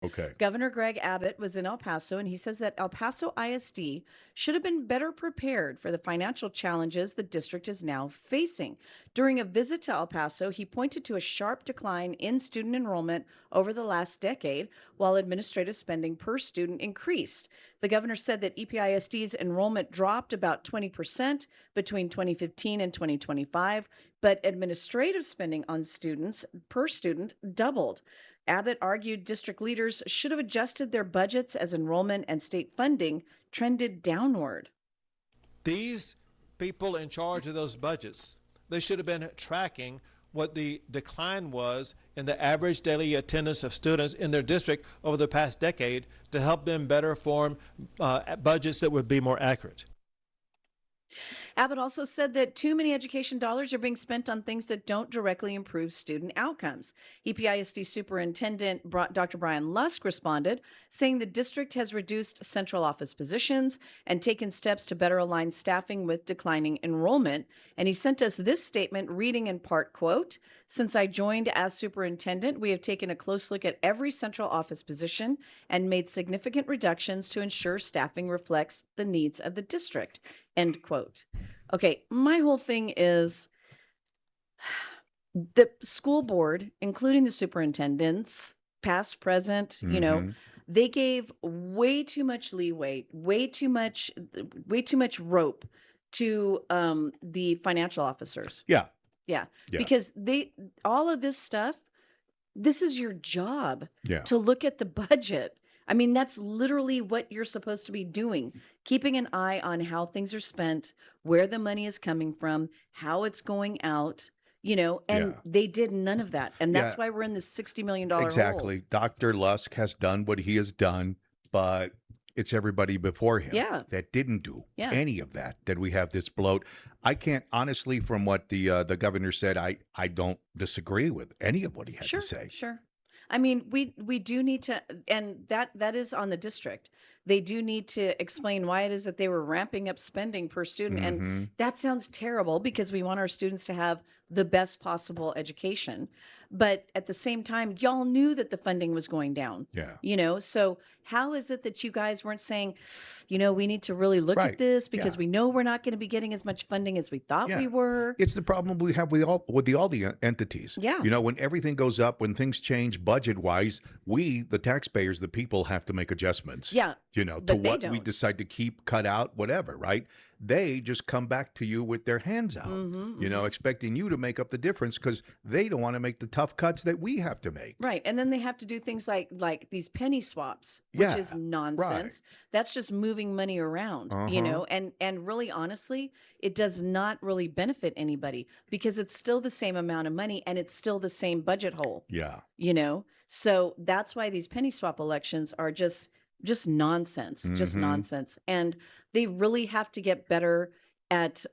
Okay. Governor Greg Abbott was in El Paso, and he says that El Paso ISD should have been better prepared for the financial challenges the district is now facing. During a visit to El Paso, he pointed to a sharp decline in student enrollment over the last decade, while administrative spending per student increased. The governor said that EPISD's enrollment dropped about 20% between 2015 and 2025, but administrative spending on students per student doubled. Abbott argued district leaders should have adjusted their budgets as enrollment and state funding trended downward. These people in charge of those budgets, they should have been tracking what the decline was in the average daily attendance of students in their district over the past decade to help them better form budgets that would be more accurate. Abbott also said that too many education dollars are being spent on things that don't directly improve student outcomes. EPISD Superintendent Dr. Brian Lusk responded, saying the district has reduced central office positions and taken steps to better align staffing with declining enrollment. And he sent us this statement reading in part, quote, "Since I joined as superintendent, we have taken a close look at every central office position and made significant reductions to ensure staffing reflects the needs of the district," end quote. Okay, my whole thing is the school board, including the superintendents, past, present, they gave way too much leeway, way too much rope to the financial officers. Yeah. Yeah, Yeah. because all of this stuff, this is your job Yeah. to look at the budget. I mean, that's literally what you're supposed to be doing, keeping an eye on how things are spent, where the money is coming from, how it's going out, and Yeah. they did none of that. And that's Yeah. why we're in this $60 million hole. Exactly. Dr. Lusk has done what he has done, but it's everybody before him Yeah. that didn't do Yeah. any of that we have this bloat. I can't honestly, from what the governor said, I don't disagree with any of what he had Sure, to say. sure. I mean, we do need to, and that is on the district. They do need to explain why it is that they were ramping up spending per student. And that sounds terrible because we want our students to have the best possible education. But at the same time, y'all knew that the funding was going down. Yeah. So how is it that you guys weren't saying, we need to really look Right. at this because Yeah. we know we're not going to be getting as much funding as we thought we were? It's the problem we have with all the entities. Yeah. When everything goes up, when things change budget wise, we, the taxpayers, the people, have to make adjustments. Yeah. To but they what we don't. decide to keep, cut out, whatever, right? They just come back to you with their hands out, expecting you to make up the difference because they don't want to make the tough cuts that we have to make. Right. And then they have to do things like these penny swaps, which Yeah, is nonsense. That's just moving money around, and really honestly, it does not really benefit anybody because it's still the same amount of money and it's still the same budget hole. Yeah. So that's why these penny swap elections are just nonsense, just nonsense. And they really have to get better at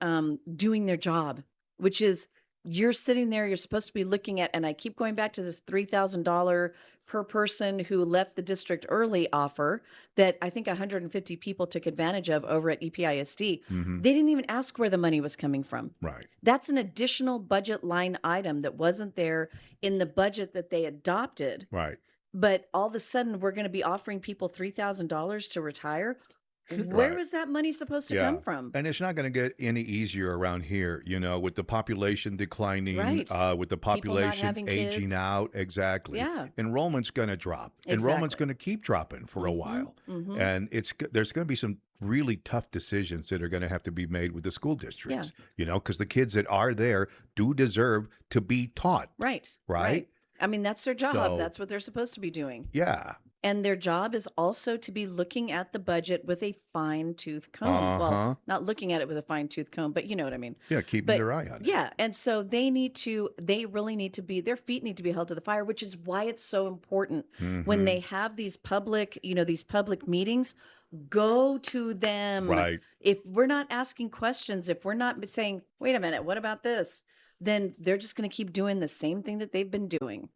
doing their job, which is you're sitting there, you're supposed to be looking at, and I keep going back to this $3,000 per person who left the district early offer that I think 150 people took advantage of over at EPISD. They didn't even ask where the money was coming from. Right. That's an additional budget line item that wasn't there in the budget that they adopted. Right. But all of a sudden, we're going to be offering people $3,000 to retire. Where Right. was that money supposed to come from? And it's not going to get any easier around here, with the population declining, Right. With the People not population having aging kids. out. Exactly. Yeah. Enrollment's going to drop. Enrollment's going to keep dropping for a while. And there's going to be some really tough decisions that are going to have to be made with the school districts, because the kids that are there do deserve to be taught. Right. Right? I mean, that's their job. So- That's what they're supposed to be doing. Yeah. And their job is also to be looking at the budget with a fine-tooth comb. Uh-huh. Well, not looking at it with a fine-tooth comb, but you know what I mean. Yeah, keeping But their eye on it. yeah, and so they really need to be, their feet need to be held to the fire, which is why it's so important when they have these public meetings, go to them. Right. If we're not asking questions, if we're not saying, wait a minute, what about this? Then they're just going to keep doing the same thing that they've been doing.